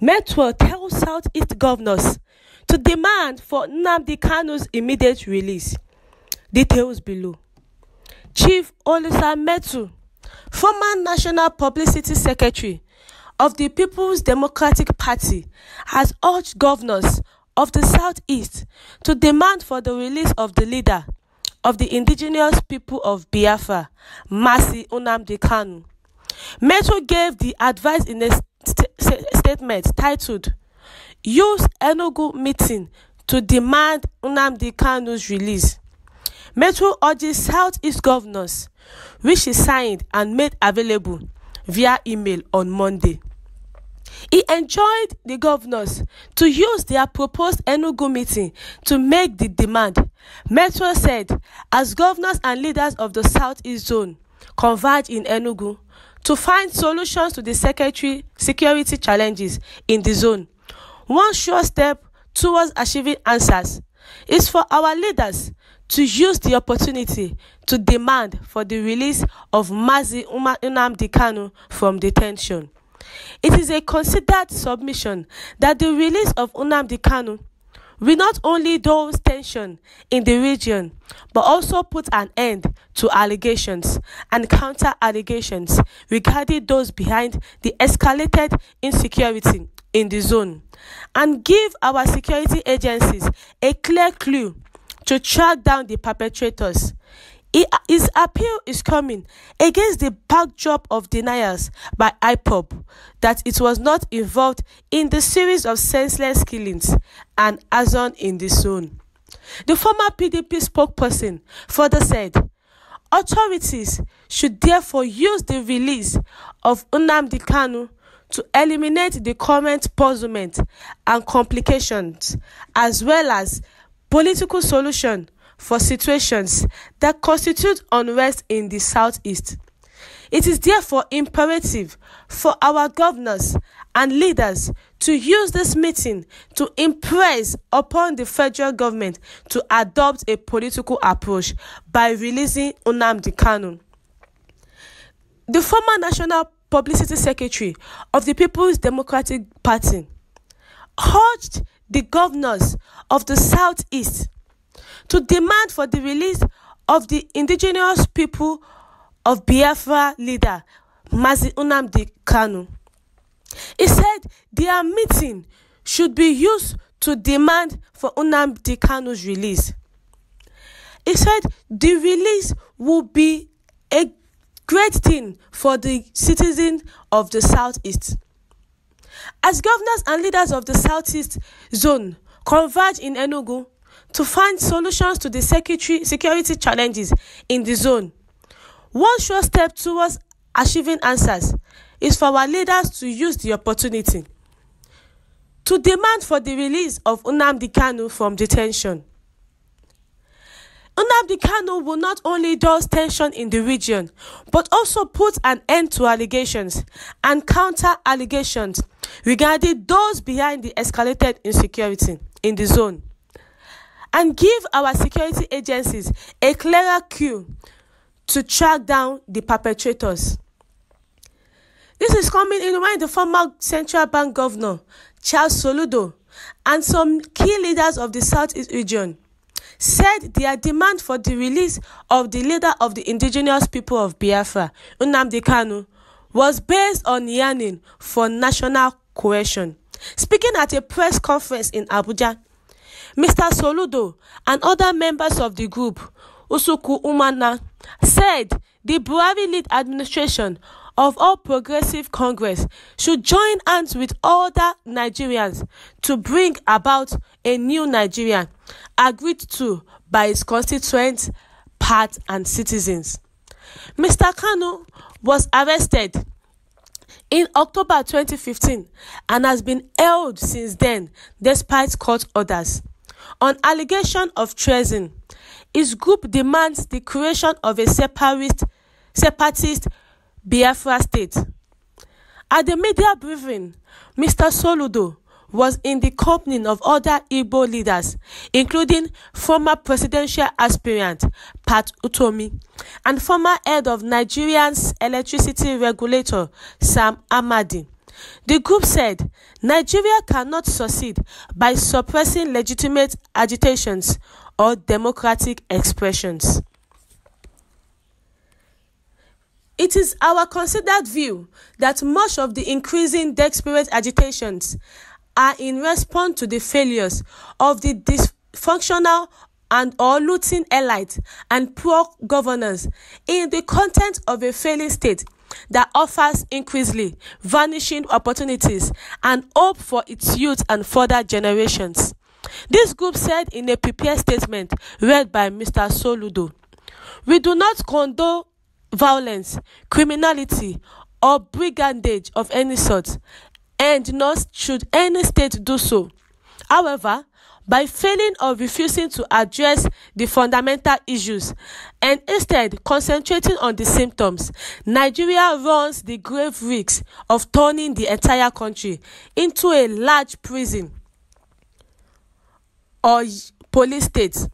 Metro tells Southeast governors to demand for Ñnamdi Kanu's immediate release. Details below. Chief Olisa Metu, former National Publicity Secretary of the People's Democratic Party, has urged governors of the Southeast to demand for the release of the leader of the indigenous people of Biafra, Mazi Ñnamdi Kanu. Metro gave the advice in a statement titled, "Use Enugu meeting to demand Ñnamdi Kanu's release." Metro urges Southeast governors, which he signed and made available via email on Monday. He enjoined the governors to use their proposed Enugu meeting to make the demand. Metro said, as governors and leaders of the Southeast zone converge in Enugu to find solutions to the security challenges in the zone, one sure step towards achieving answers is for our leaders to use the opportunity to demand for the release of Mazi Ñnamdi Kanu from detention. It is a considered submission that the release of Ñnamdi Kanu will not only dull tension in the region, but also put an end to allegations and counter-allegations regarding those behind the escalated insecurity in the zone, and give our security agencies a clear clue to track down the perpetrators. His appeal is coming against the backdrop of denials by IPOB that it was not involved in the series of senseless killings and arson in the zone. The former PDP spokesperson further said, authorities should therefore use the release of Ñnamdi Kanu to eliminate the current puzzlement and complications, as well as political solution for situations that constitute unrest in the Southeast. It is therefore imperative for our governors and leaders to use this meeting to impress upon the federal government to adopt a political approach by releasing Ñnamdi Kanu. The former National Publicity Secretary of the People's Democratic Party urged the governors of the Southeast to demand for the release of the indigenous people of Biafra leader Mazi Ñnamdi Kanu. He said their meeting should be used to demand for Ñnamdi Kanu's release. He said the release will be a great thing for the citizens of the Southeast. As governors and leaders of the Southeast zone converge in Enugu to find solutions to the security challenges in the zone, one sure step towards achieving answers is for our leaders to use the opportunity to demand for the release of Ñnamdi Kanu from detention. Ñnamdi Kanu will not only dull tension in the region, but also put an end to allegations and counter-allegations regarding those behind the escalated insecurity in the zone, and give our security agencies a clearer clue to track down the perpetrators. This is coming in when the former Central Bank Governor, Charles Soludo, and some key leaders of the Southeast region said their demand for the release of the leader of the indigenous people of Biafra, Ñnamdi Kanu, was based on yearning for national cohesion. Speaking at a press conference in Abuja, Mr. Soludo and other members of the group, Usuku Umana, said the Buhari-led administration of All Progressive Congress should join hands with other Nigerians to bring about a new Nigeria agreed to by its constituents, part and citizens. Mr. Kanu was arrested in October 2015 and has been held since then despite court orders. On allegation of treason, his group demands the creation of a separatist Biafra state. At the media briefing, Mr. Soludo was in the company of other Igbo leaders, including former presidential aspirant Pat Utomi and former head of Nigeria's electricity regulator Sam Amadi, The group said Nigeria cannot succeed by suppressing legitimate agitations or democratic expressions. It is our considered view that much of the increasing desperate agitations are in response to the failures of the dysfunctional and or looting elite and poor governance in the context of a failing state that offers increasingly vanishing opportunities and hope for its youth and further generations. This group said in a prepared statement read by Mr. Soludo, "We do not condone violence, criminality, or brigandage of any sort, and nor should any state do so. However, by failing or refusing to address the fundamental issues and instead concentrating on the symptoms, Nigeria runs the grave risk of turning the entire country into a large prison or police state."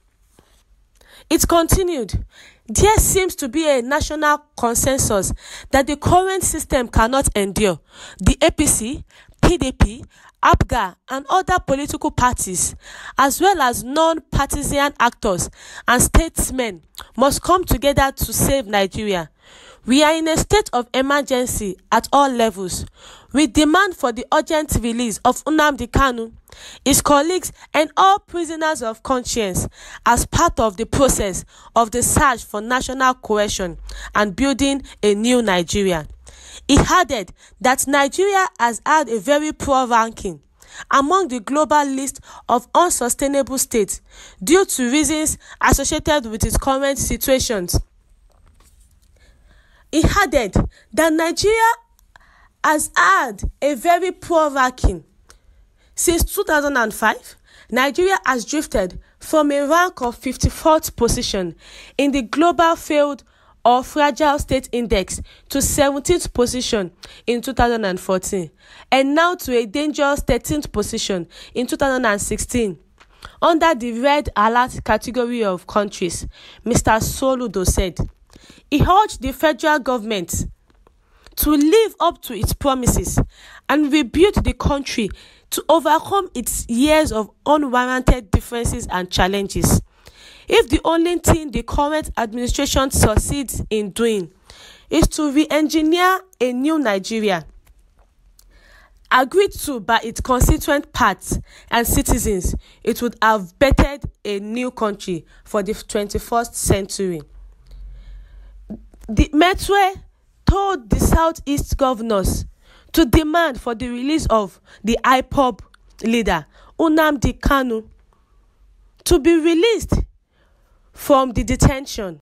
It continued, "There seems to be a national consensus that the current system cannot endure. The APC, PDP, APGA, and other political parties, as well as non-partisan actors and statesmen, must come together to save Nigeria. We are in a state of emergency at all levels. We demand for the urgent release of Ñnamdi Kanu, his colleagues, and all prisoners of conscience as part of the process of the search for national cohesion and building a new Nigeria." He added that Nigeria has had a very poor ranking among the global list of unsustainable states due to reasons associated with its current situations. He added that Nigeria has had a very poor ranking. Since 2005, Nigeria has drifted from a rank of 54th position in the Global Failed or Fragile State Index to 17th position in 2014, and now to a dangerous 13th position in 2016. Under the Red Alert category of countries, Mr. Soludo said. He urged the federal government to live up to its promises and rebuild the country to overcome its years of unwarranted differences and challenges. If the only thing the current administration succeeds in doing is to re-engineer a new Nigeria, agreed to by its constituent parts and citizens, it would have bettered a new country for the 21st century. The Metwe told the Southeast governors to demand for the release of the IPOB leader, Ñnamdi Kanu, to be released from the detention.